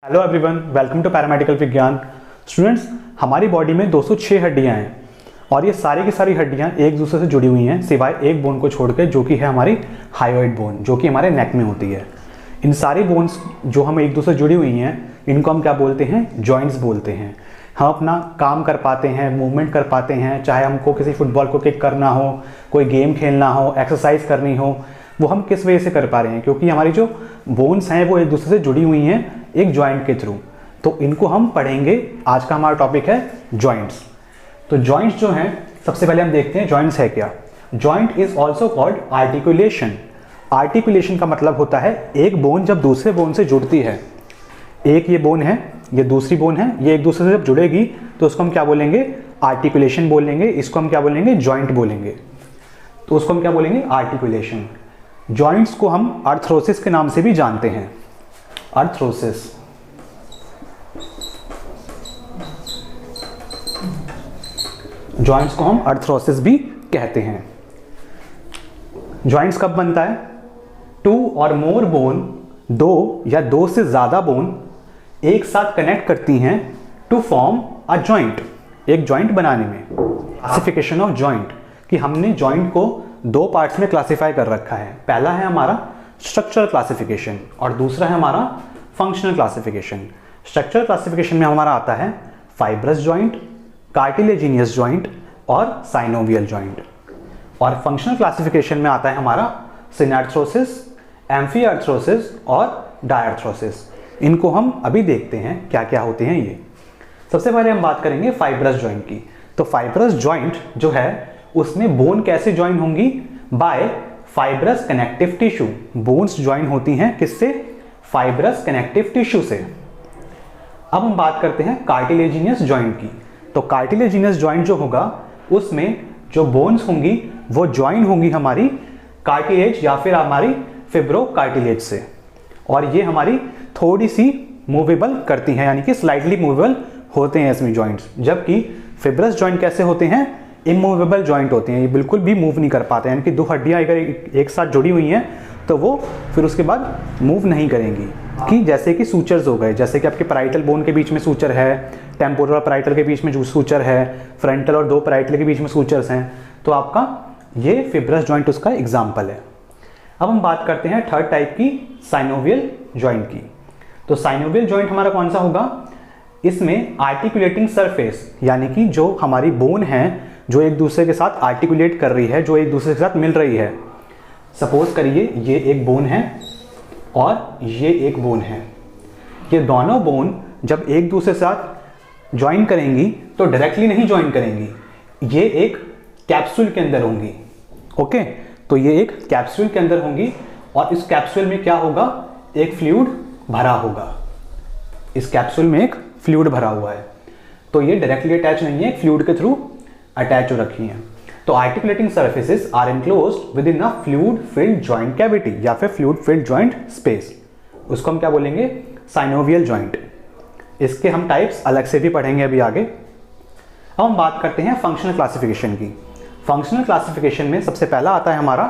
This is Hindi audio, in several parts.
Hello everyone, welcome to paramedical विज्ञान। स्टूडेंट्स, हमारी बॉडी में 206 हड्डियां हैं और ये सारी की सारी हड्डियां एक दूसरे से जुड़ी हुई हैं सिवाय एक बोन को छोड़कर, जो कि है हमारी हायोइड बोन, जो कि हमारे नेक में होती है। इन सारी बोन्स जो हम एक दूसरे से जुड़ी हुई हैं, इनको हम क्या बोलते हैं? जॉइंट्स बोलते हैं। हम अपना काम कर पाते हैं, मूवमेंट कर पाते हैं, चाहे हमको किसी फुटबॉल को किक करना हो, कोई गेम खेलना हो, एक्सरसाइज करनी हो, वो हम किस वजह से कर पा रहे हैं? क्योंकि हमारी जो बोन्स हैं वो एक दूसरे से जुड़ी हुई हैं एक जॉइंट के थ्रू। तो इनको हम पढ़ेंगे। आज का हमारा टॉपिक है जॉइंट्स। तो जॉइंट्स जो हैं, सबसे पहले हम देखते हैं जॉइंट्स है क्या। Joint is also called articulation. Articulation का मतलब होता है एक बोन जब दूसरे बोन से जुड़ती है। एक ये बोन है, ये दूसरी बोन है, ये एक दूसरे से जब जुड़ेगी तो उसको हम क्या बोलेंगे? आर्टिकुलेशन बोलेंगे। इसको हम क्या बोलेंगे? जॉइंट बोलेंगे। तो उसको हम क्या बोलेंगे? आर्टिकुलेशन। जॉइंट्स को हम अर्थरोसिस के नाम से भी जानते हैं। अर्थरोसिस। जॉइंट्स को हम अर्थरोसिस भी कहते हैं। जॉइंट्स कब बनता है? टू और मोर बोन, दो या दो से ज्यादा बोन एक साथ कनेक्ट करती हैं टू फॉर्म अ जॉइंट, एक जॉइंट बनाने में। क्लासिफिकेशन ऑफ जॉइंट, कि हमने जॉइंट को दो पार्ट्स में क्लासिफाई कर रखा है। पहला है हमारा स्ट्रक्चरल क्लासिफिकेशन और दूसरा है हमारा फंक्शनल क्लासिफिकेशन। स्ट्रक्चरल क्लासिफिकेशन में हमारा आता है फाइब्रस जॉइंट, कार्टिलेजिनियस जॉइंट और साइनोवियल जॉइंट। और फंक्शनल क्लासिफिकेशन में आता है हमारा सिनैर्थ्रोसिस, एम्फीआर्थ्रोसिस और डायर्थ्रोसिस। इनको हम अभी देखते हैं क्या क्या होते हैं ये। सबसे पहले हम बात करेंगे फाइब्रस जॉइंट की। तो फाइब्रस जॉइंट जो है उसमें बोन कैसे ज्वाइन होंगी? By fibrous connective tissue. Bones join होती हैं किससे? फाइब्रस कनेक्टिव टिश्यू से। अब हम बात करते हैं कार्टिलेजिनियस जॉइंट की। तो कार्टिलेजिनियस जॉइंट जो होगा उसमें जो बोन्स होंगी वो ज्वाइन होंगी हमारी कार्टिलेज या फिर हमारी फिब्रो कार्टिलेज से, और ये हमारी थोड़ी सी मूवेबल करती हैं, यानी कि स्लाइटली मूवेबल होते हैं इसमें जॉइंट्स। जबकि फिब्रस जॉइंट कैसे होते हैं? इमूवेबल जॉइंट होते हैं, ये बिल्कुल भी मूव नहीं कर पाते हैं। यानी कि दो हड्डियां अगर एक साथ जुड़ी हुई हैं तो वो फिर उसके बाद मूव नहीं करेंगी। कि जैसे कि सूचर्स हो गए, जैसे कि आपके पैराइटल बोन के बीच में सूचर है, टेम्पोरल और पैराइटल के बीच में जो सूचर है, फ्रंटल और दो पैराइटल के बीच में सूचर्स हैं, तो आपका ये फिब्रस जॉइंट उसका एग्जाम्पल है। अब हम बात करते हैं थर्ड टाइप की, साइनोवियल जॉइंट की। तो साइनोवियल जॉइंट हमारा कौन सा होगा? इसमें आर्टिकुलेटिंग सरफेस, यानी कि जो हमारी बोन है जो एक दूसरे के साथ आर्टिकुलेट कर रही है, जो एक दूसरे के साथ मिल रही है। सपोज करिए ये एक बोन है और ये एक बोन है। ये दोनों बोन जब एक दूसरे के साथ ज्वाइन करेंगी तो डायरेक्टली नहीं ज्वाइन करेंगी, ये एक कैप्सूल के अंदर होंगी। ओके, तो ये एक कैप्सूल के अंदर होंगी और इस कैप्सूल में क्या होगा? एक फ्लूइड भरा होगा। इस कैप्सूल में एक फ्लूइड भरा हुआ है, तो ये डायरेक्टली अटैच नहीं है, फ्लूइड के थ्रू अटैच हो रखी हैं। तो articulating surfaces are enclosed with in a fluid filled joint cavity या फिर फ्लूइड फिल्ड जॉइंट स्पेस। उसको हम क्या बोलेंगे? Synovial joint. इसके हम टाइप्स अलग से भी पढ़ेंगे अभी आगे। अब हम बात करते हैं फंक्शनल क्लासिफिकेशन की। फंक्शनल क्लासिफिकेशन में सबसे पहला आता है हमारा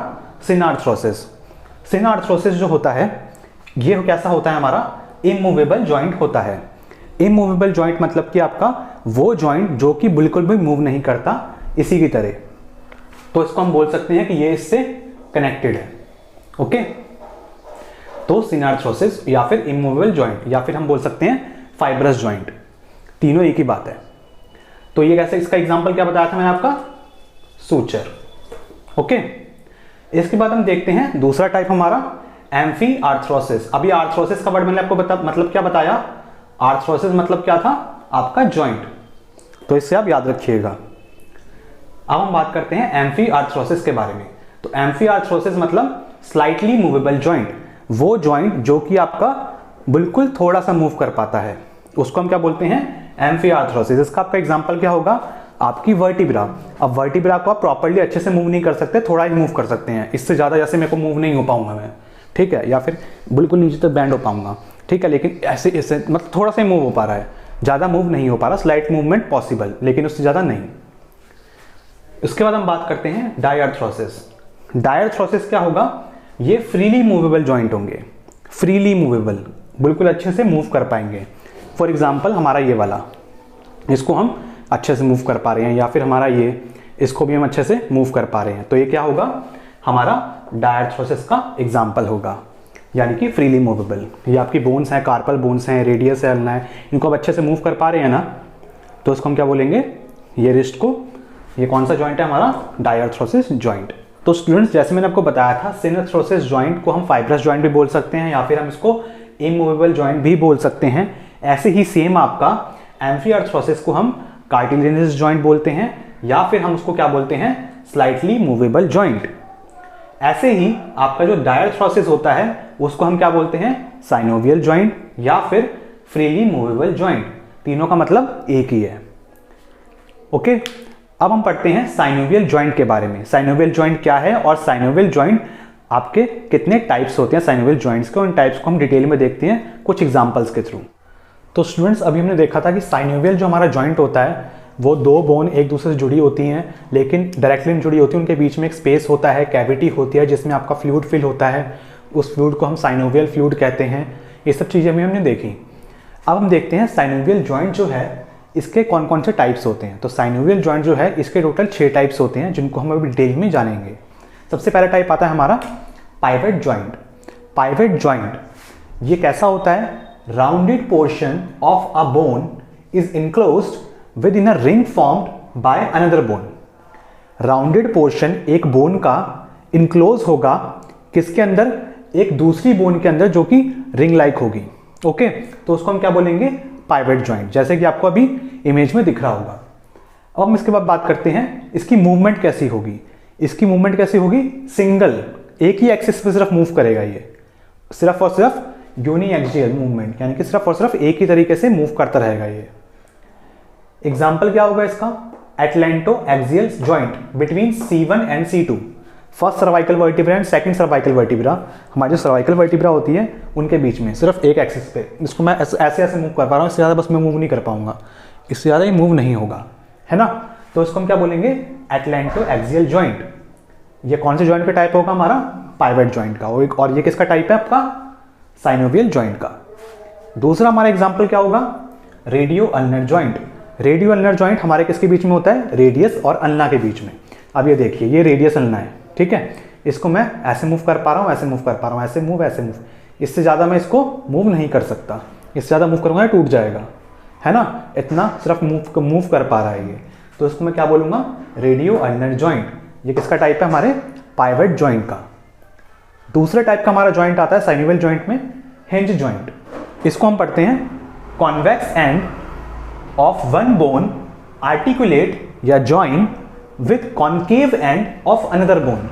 सिनैर्थ्रोसिस। सिनैर्थ्रोसिस जो होता है ये कैसा होता है? हमारा इमूवेबल जॉइंट होता है। इमूवेबल जॉइंट मतलब कि आपका वो जॉइंट जो कि बिल्कुल भी मूव नहीं करता, इसी की तरह। तो इसको हम बोल सकते हैं कि ये इससे कनेक्टेड है। ओके, तो सिनैर्थ्रोसिस या फिर इमूवेबल जॉइंट या फिर हम बोल सकते हैं फाइब्रस जॉइंट, तीनों एक ही बात है। तो ये कैसे? इसका एग्जांपल क्या बताया था मैंने आपका? सूचर। ओके, इसके बाद हम देखते हैं दूसरा टाइप हमारा एम्फीआर्थ्रोसिस। अभी आर्थ्रोसिस का वर्ड मैंने आपको मतलब क्या बताया? आर्थ्रोसिस मतलब क्या था? आपका जॉइंट। तो इससे आप याद रखिएगा। अब हम बात करते हैं एम्फीआर्थ्रोसिस के बारे में। तो एम्फीआर्थ्रोसिस मतलब स्लाइटली मूवेबल जॉइंट, वो जॉइंट जो कि आपका बिल्कुल थोड़ा सा मूव कर पाता है, उसको हम क्या बोलते हैं? एम्फीआर्थ्रोसिस। इसका आपका एग्जांपल क्या होगा? आपकी वर्टिब्रा। अब वर्टिब्रा को आप प्रॉपर्ली अच्छे से मूव नहीं कर सकते, थोड़ा ही मूव कर सकते हैं। इससे ज्यादा जैसे मेरे को मूव नहीं हो पाऊंगा मैं, ठीक है, या फिर बिल्कुल नीचे तक बैंड हो पाऊंगा, ठीक है, लेकिन ऐसे मतलब थोड़ा सा मूव हो पा रहा है, ज्यादा मूव नहीं हो पा रहा, स्लाइट मूवमेंट पॉसिबल, लेकिन उससे ज्यादा नहीं। इसके बाद हम बात करते हैं डायर्थ्रोसिस। डायर्थ्रोसिस क्या होगा? ये फ्रीली मूवेबल जॉइंट होंगे। फ्रीली मूवेबल बिल्कुल अच्छे से मूव कर पाएंगे। फॉर एग्जाम्पल हमारा ये वाला, इसको हम अच्छे से मूव कर पा रहे हैं, या फिर हमारा ये, इसको भी हम अच्छे से मूव कर पा रहे हैं। तो ये क्या होगा, हमारा डायआर्थ्रोसिस का एग्जाम्पल होगा, यानी कि फ्रीली मूवेबल। ये आपकी बोन्स हैं, कार्पल बोन्स हैं, रेडियस है, अल्ना है, इनको आप अच्छे से मूव कर पा रहे हैं ना, तो उसको हम क्या बोलेंगे, ये रिस्ट को, ये कौन सा जॉइंट है हमारा, डायआर्थ्रोसिस जॉइंट। तो स्टूडेंट्स जैसे मैंने आपको बताया था, सिनथ्रोसिस जॉइंट को हम फाइब्रस जॉइंट भी बोल सकते हैं, या फिर हम इसको इमूवेबल जॉइंट भी बोल सकते हैं। ऐसे ही सेम आपका एम्फीआर्थ्रोसिस को हम कार्टिलेजिनस जॉइंट बोलते हैं, या फिर हम उसको क्या बोलते हैं, स्लाइटली मूवेबल जॉइंट। ऐसे ही आपका जो डायआर्थ्रोसिस होता है उसको हम क्या बोलते हैं, साइनोवियल जॉइंट या फिर फ्रीली मूवेबल जॉइंट। तीनों का मतलब एक ही है। ओके, अब हम पढ़ते हैं साइनोवियल जॉइंट के बारे में। साइनोवियल जॉइंट क्या है और साइनोवियल जॉइंट आपके कितने टाइप्स होते हैं साइनोवियल जॉइंट्स के, उन टाइप्स को हम डिटेल में देखते हैं कुछ एग्जांपल्स के थ्रू। तो स्टूडेंट्स अभी हमने देखा था कि साइनोवियल जो हमारा जॉइंट होता है वो दो बोन एक दूसरे से जुड़ी होती हैं, लेकिन डायरेक्टली जुड़ी होती है, उनके बीच में एक स्पेस होता है, कैविटी होती है जिसमें आपका फ्लूइड फिल होता है, उस फ्लूइड को हम साइनोवियल फ्लूइड कहते हैं। ये सब चीज़ें भी हमने देखी। अब हम देखते हैं साइनोवियल जॉइंट जो है इसके कौन कौन से टाइप्स होते हैं। तो साइनोवियल जॉइंट जो है इसके टोटल 6 टाइप्स होते हैं, जिनको हम अभी डिटेल में जानेंगे। सबसे पहला टाइप आता है हमारा पाइवेट जॉइंट। पाइवेट जॉइंट ये कैसा होता है, rounded portion of a bone is enclosed with in a ring formed by another bone. Rounded portion एक बोन का इनक्लोज होगा किसके अंदर, एक दूसरी बोन के अंदर जो कि रिंग लाइक होगी। ओके, तो उसको हम क्या बोलेंगे, पाइवेट जॉइंट, जैसे कि आपको अभी इमेज में दिख रहा होगा। अब हम इसके बाद बात करते हैं इसकी मूवमेंट कैसी होगी। इसकी मूवमेंट कैसी होगी, सिंगल, एक ही एक्सिस पे सिर्फ मूव करेगा, ये सिर्फ और सिर्फ यूनिएक्सियल मूवमेंट, यानी कि सिर्फ और सिर्फ एक ही तरीके से मूव करता रहेगा ये। एग्जाम्पल क्या होगा इसका, atlanto axial joint between C1 and C2, first cervical vertebra and second cervical vertebra. हमारी जो सर्वाइकल वर्टिब्रा होती है उनके बीच में सिर्फ एक एक्सिस पे, इसको मैं ऐसे ऐसे मूव कर पा रहा हूँ, इससे ज़्यादा बस मैं मूव नहीं कर पाऊंगा, इससे ज़्यादा ही मूव नहीं होगा, है ना। तो इसको हम क्या बोलेंगे, एटलेंटो एक्सियल जॉइंट। ये कौन से जॉइंट का टाइप होगा हमारा, पाइवेट जॉइंट का। और ये किसका टाइप है आपका, साइनोवियल जॉइंट का। दूसरा हमारा एग्जाम्पल क्या होगा, radio ulnar joint. Radio ulnar joint हमारे किसके बीच में होता है, रेडियस और अल्ना के बीच में। अब ये देखिए, ये रेडियस अल्ना है, ठीक है, इसको मैं ऐसे मूव कर पा रहा हूँ, ऐसे मूव कर पा रहा हूँ, ऐसे मूव, ऐसे मूव, इससे ज़्यादा मैं इसको मूव नहीं कर सकता, इससे ज़्यादा मूव करूँगा टूट जाएगा, है ना, इतना सिर्फ मूव कर पा रहा है ये। तो इसको मैं क्या बोलूँगा, रेडियो अल्नर जॉइंट। ये किसका टाइप है, हमारे पाइवेट जॉइंट का। दूसरे टाइप का हमारा जॉइंट आता है साइनोवियल जॉइंट में, हिंज जॉइंट। इसको हम पढ़ते हैं, convex end of one bone articulate या join with concave end of another bone.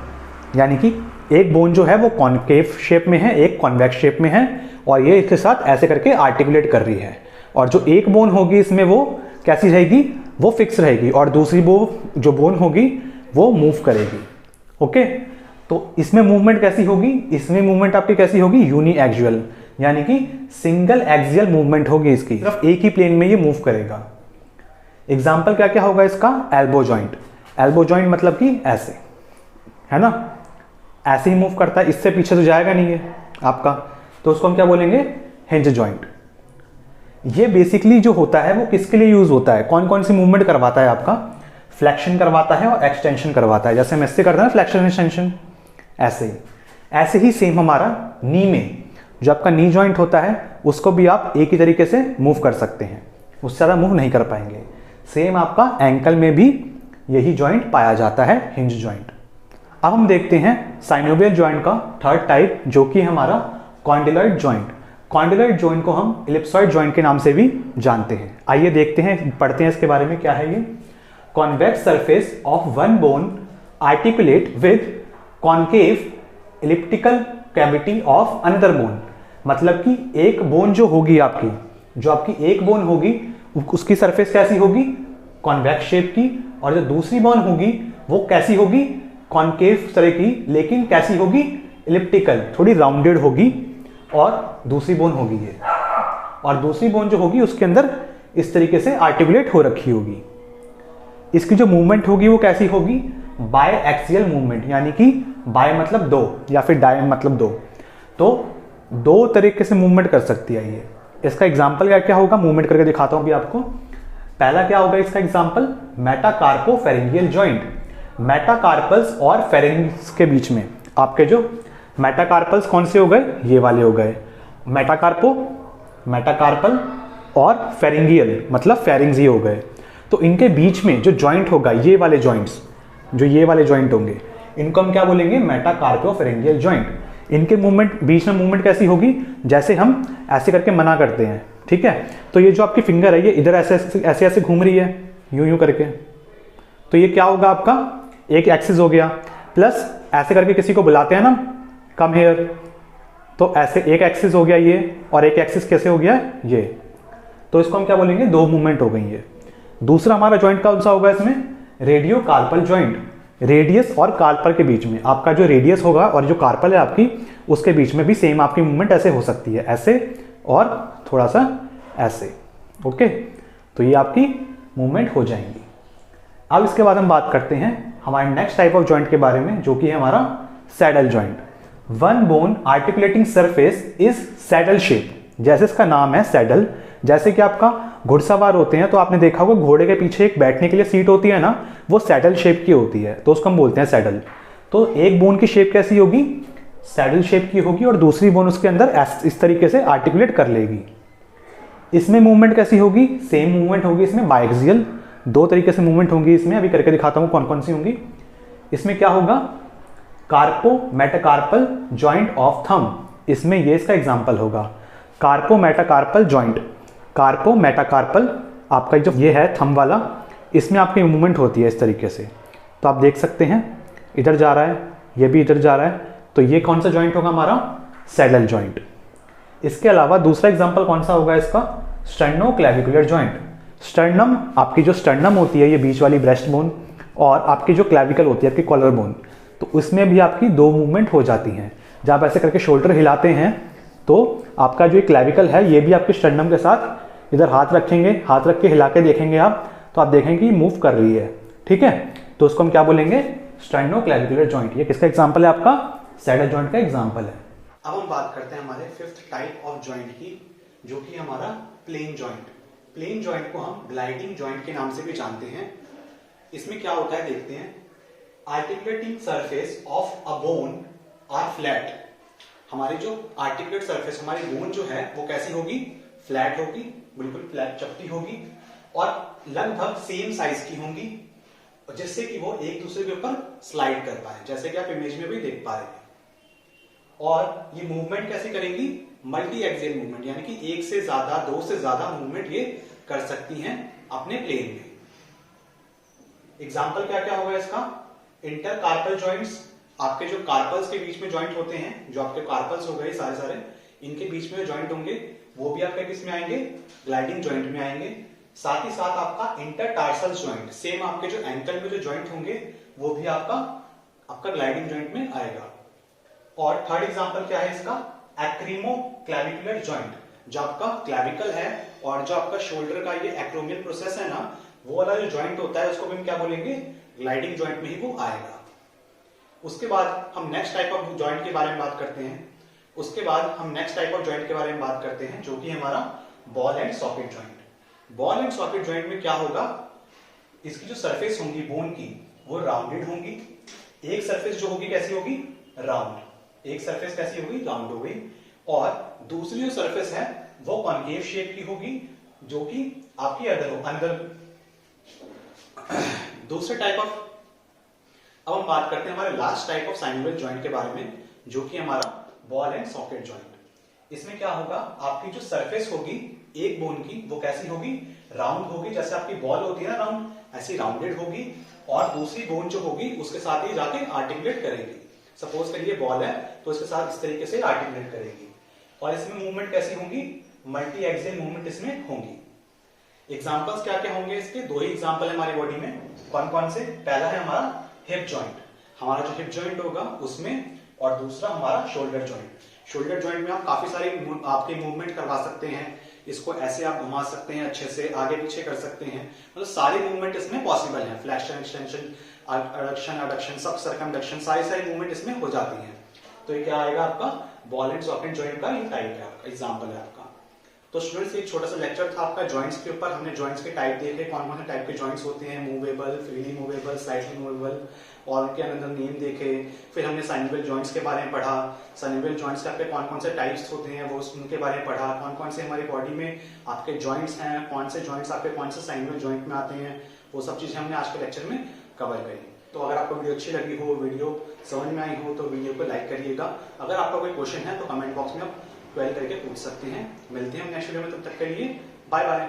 यानी कि एक बोन जो है वो कॉनकेव शेप में है, एक कॉन्वेक्स शेप में है, और ये इसके साथ ऐसे करके आर्टिकुलेट कर रही है। और जो एक बोन होगी इसमें वो कैसी रहेगी, वो फिक्स रहेगी, और दूसरी जो बोन होगी वो मूव करेगी। ओके, तो इसमें मूवमेंट कैसी होगी, इसमें मूवमेंट आपकी कैसी होगी, यूनी एक्सियल, यानी कि सिंगल एक्सियल मूवमेंट होगी इसकी, सिर्फ एक ही प्लेन में ये मूव करेगा। एग्जाम्पल क्या क्या होगा इसका, एल्बो जॉइंट। एल्बो जॉइंट मतलब कि ऐसे, है ना, ऐसे ही मूव करता है, इससे पीछे तो जाएगा नहीं है आपका, तो उसको हम क्या बोलेंगे, हिंज जॉइंट। ये बेसिकली जो होता है वो किसके लिए यूज होता है, कौन कौन सी मूवमेंट करवाता है आपका, फ्लेक्शन करवाता है और एक्सटेंशन करवाता है। जैसे हम इससे करते हैं फ्लेक्शन एक्सटेंशन, ऐसे ही सेम हमारा नी में जो आपका नी जॉइंट होता है उसको भी आप एक ही तरीके से मूव कर सकते हैं, उससे ज़्यादा मूव नहीं कर पाएंगे। सेम आपका एंकल में भी यही जॉइंट पाया जाता है, हिंज जॉइंट। अब हम देखते हैं साइनोवियल जॉइंट का थर्ड टाइप, जो कि हमारा कॉन्डिलॉइड जॉइंट। कॉन्डिलॉइड जॉइंट को हम इलिप्सॉइड जॉइंट के नाम से भी जानते हैं। आइए देखते हैं, पढ़ते हैं इसके बारे में, क्या है ये। Convex surface of one bone articulate with concave elliptical cavity of another bone. मतलब कि एक बोन जो होगी आपकी, जो आपकी एक बोन होगी उसकी सरफेस कैसी होगी, कॉन्वेक्स शेप की, और जो दूसरी बोन होगी वो कैसी होगी, कॉनकेव तरह की, लेकिन कैसी होगी, इलिप्टिकल, थोड़ी राउंडेड होगी, और दूसरी बोन होगी ये, और दूसरी बोन जो होगी उसके अंदर इस तरीके से आर्टिकुलेट हो रखी होगी। इसकी जो मूवमेंट होगी वो कैसी होगी, बाय एक्सियल मूवमेंट, यानी कि बाय मतलब दो या फिर डाय मतलब दो। तो दो तरीके से मूवमेंट कर सकती है ये। इसका एग्जाम्पल क्या क्या होगा, मूवमेंट करके दिखाता हूं भी आपको। पहला क्या होगा इसका एग्जाम्पल, मेटाकार्पोफेरिंजियल जॉइंट। मेटाकार्पल्स और फेरिंग्स के बीच में आपके जो मेटाकार्पल्स कौन से हो गए, ये वाले हो गए मेटाकार्पल और फेरिंगियल मतलब फेरिंग्स हो गए। तो इनके बीच में जो जॉइंट होगा, ये वाले जॉइंट्स, जो ये वाले जॉइंट होंगे, इनको हम क्या बोलेंगे, मेटाकार्पोफेरिंजियल जॉइंट। इनके मूवमेंट, बीच में मूवमेंट कैसी होगी, जैसे हम ऐसे करके मना करते हैं, ठीक है। तो ये जो आपकी फिंगर है ये इधर ऐसे ऐसे ऐसे घूम रही है, यूं यूं करके, तो ये क्या होगा आपका एक एक्सिस हो गया। प्लस ऐसे करके किसी को बुलाते हैं ना, कम हेयर, तो ऐसे एक एक्सिस हो गया ये, और एक एक्सिस कैसे हो गया ये, तो इसको हम क्या बोलेंगे, दो मूवमेंट हो गई ये। दूसरा हमारा जॉइंट कौन सा होगा इसमें, रेडियो कार्पल जॉइंट। रेडियस और कार्पल के बीच में आपका जो रेडियस होगा और जो कार्पल है आपकी, उसके बीच में भी सेम आपकी मूवमेंट ऐसे हो सकती है, ऐसे और थोड़ा सा ऐसे, ओके। तो ये आपकी मूवमेंट हो जाएंगी। अब इसके बाद हम बात करते हैं हमारे नेक्स्ट टाइप ऑफ जॉइंट के बारे में, जो कि है हमारा saddle joint. One bone articulating surface is saddle shape. जैसे इसका नाम है सैडल, जैसे कि आपका घुड़सवार होते हैं तो आपने देखा होगा घोड़े के पीछे एक बैठने के लिए सीट होती है ना, वो सैडल शेप की होती है, तो उसको हम बोलते हैं सैडल। तो एक बोन की शेप कैसी होगी, सैडल शेप की होगी, और दूसरी बोन उसके अंदर इस तरीके से आर्टिकुलेट कर लेगी। इसमें मूवमेंट कैसी होगी, सेम मूवमेंट होगी इसमें, बायएक्सियल। दो तरीके से मूवमेंट होंगी इसमें, अभी करके दिखाता हूं कौन कौन सी होंगी। इसमें क्या होगा, कार्पो मेटाकार्पल जॉइंट ऑफ थंब, इसमें ये इसका एग्जांपल होगा, कार्पो मेटाकार्पल जॉइंट। कार्पो मेटाकार्पल आपका जो ये है थंब वाला, इसमें आपकी मूवमेंट होती है इस तरीके से। तो आप देख सकते हैं इधर जा रहा है, ये भी इधर जा रहा है, तो ये कौन सा जॉइंट होगा हमारा, सैडल जॉइंट। इसके अलावा दूसरा एग्जांपल कौन सा होगा इसका, स्टर्नोक्लेविकुलर जॉइंट। स्टर्नम, आपकी जो स्टर्नम होती है ये बीच वाली ब्रेस्ट बोन, और आपकी जो क्लेविकल होती है आपकी कॉलर बोन, तो उसमें भी आपकी दो मूवमेंट हो जाती हैं। जब आप ऐसे करके शोल्डर हिलाते हैं तो आपका जो क्लेविकल है ये भी आपके स्टर्नम के साथ इधर हाथ रखेंगे, हाथ रख के हिला के देखेंगे आप, तो आप देखेंगे कि मूव कर रही है, ठीक है। तो उसको हम क्या बोलेंगे, स्टर्नोक्लेविकुलर जॉइंट। ये किसका एग्जांपल है, आपका सैडल जॉइंट का एग्जांपल है। अब हम बात करते हैं हमारे फिफ्थ टाइप ऑफ जॉइंट की, जो कि हमारा प्लेन जॉइंट। प्लेन जॉइंट को हम ग्लाइडिंग जॉइंट के नाम से भी जानते हैं। इसमें क्या होता है देखते हैं, articulating surface of a bone are flat. हमारी जो आर्टिकुलेट सरफेस, हमारी बोन जो है वो कैसी होगी, फ्लैट होगी, बिल्कुल फ्लैट चपटी होगी, और लगभग सेम साइज की होंगी, जिससे कि वो एक दूसरे के ऊपर स्लाइड कर पाए, जैसे कि आप इमेज में भी देख पा रहे हैं। और ये मूवमेंट कैसे करेंगी, मल्टी एक्सियल मूवमेंट, यानी कि एक से ज्यादा, दो से ज्यादा मूवमेंट ये कर सकती हैं अपने प्लेन में। एग्जाम्पल क्या क्या होगा इसका, इंटरकार्पल जॉइंट्स, आपके जो कार्पल्स के बीच में जॉइंट होते हैं, जो आपके कार्पल्स हो गए सारे इनके बीच में जॉइंट होंगे, वो भी आपके किस में आएंगे, ग्लाइडिंग जॉइंट में आएंगे। साथ ही साथ आपका इंटरटार्सल जॉइंट, सेम आपके जो एंकल में जो जॉइंट होंगे वो भी आपका ग्लाइडिंग जॉइंट में आएगा। और थर्ड एग्जांपल क्या है इसका, एक्रीमोक्लेविकुलर जॉइंट। जो आपका क्लेविकल है और जो आपका शोल्डर का ये एक्रोमियल प्रोसेस है ना, वो वाला जो जॉइंट होता है उसको भी हम क्या बोलेंगे, ग्लाइडिंग जॉइंट में ही वो आएगा। उसके बाद हम नेक्स्ट टाइप ऑफ जॉइंट के बारे में बात करते हैं। जो कि हमारा ball and socket joint. Ball and socket joint में क्या होगा, इसकी जो सरफेस होंगी बोन की वो राउंडेड होंगी। एक सरफेस जो होगी कैसी होगी, राउंड, एक सरफेस कैसी होगी, राउंड हो गई, और दूसरी जो सरफेस है वो कॉन्केव शेप की होगी, जो कि आपकी अंदर दूसरे टाइप ऑफ। अब हम बात करते हैं हमारे लास्ट टाइप ऑफ साइनुअल जॉइंट के बारे में, जो कि हमारा बॉल एंड सॉकेट जॉइंट। इसमें क्या होगा, आपकी जो सरफेस होगी एक बोन की वो कैसी होगी, राउंड होगी, जैसे आपकी बॉल होती है ना राउंड, ऐसी राउंडेड होगी, और दूसरी बोन जो होगी उसके साथ ही जाके आर्टिकुलेट करेगी। सपोज करिए बॉल है तो इसके साथ इस तरीके से आर्टिकुलेट करेगी, और इसमें मूवमेंट कैसी होंगी, मल्टी एक्सियल मूवमेंट इसमें होंगी। एग्जांपल्स क्या क्या होंगे इसके, दो ही एग्जांपल है हमारी बॉडी में, कौन कौन से, पहला है हमारा हिप जॉइंट, हमारा जो हिप जॉइंट होगा उसमें, और दूसरा हमारा शोल्डर जॉइंट। शोल्डर जॉइंट में आप काफी सारी आपके मूवमेंट करवा सकते हैं, इसको ऐसे आप घुमा सकते हैं, अच्छे से आगे पीछे कर सकते हैं, मतलब सारी मूवमेंट इसमें पॉसिबल है, फ्लेक्शन, एक्सटेंशन, एडक्शन, सब सर्कमडक्शन, सारी मूवमेंट इसमें हो जाती है। तो ये क्या आएगा आपका बॉल एंड सॉकेट जॉइंट का ये टाइप है आपका, एग्जाम्पल है आपका। तो स्टूडेंट्स एक छोटा सा लेक्चर था आपका जॉइंट्स के ऊपर। हमने जॉइंट्स के टाइप देखे, कौन कौन से टाइप के जॉइंट्स होते हैं, movable, freely movable, slightly movable, और उनके अंदर नेम देखे। फिर हमने साइनेबल जॉइंट्स के बारे में पढ़ा, साइनेबल जॉइंट्स के आपके कौन कौन से टाइप्स होते हैं वो उनके बारे में पढ़ा, कौन कौन से हमारी बॉडी में आपके जॉइंट्स हैं, कौन से जॉइंट्स आपके कौन से साइनेबल जॉइंट में आते हैं, वो सब चीजें हमने आज के लेक्चर में कवर करी। तो अगर आपको वीडियो अच्छी लगी हो, वीडियो समझ में आई हो, तो वीडियो को लाइक करिएगा। अगर आपका कोई क्वेश्चन है तो कमेंट बॉक्स में आप क्वेरी करके पूछ सकते हैं। मिलते हैं नेक्स्ट वीडियो में, तब तक के लिए बाय बाय।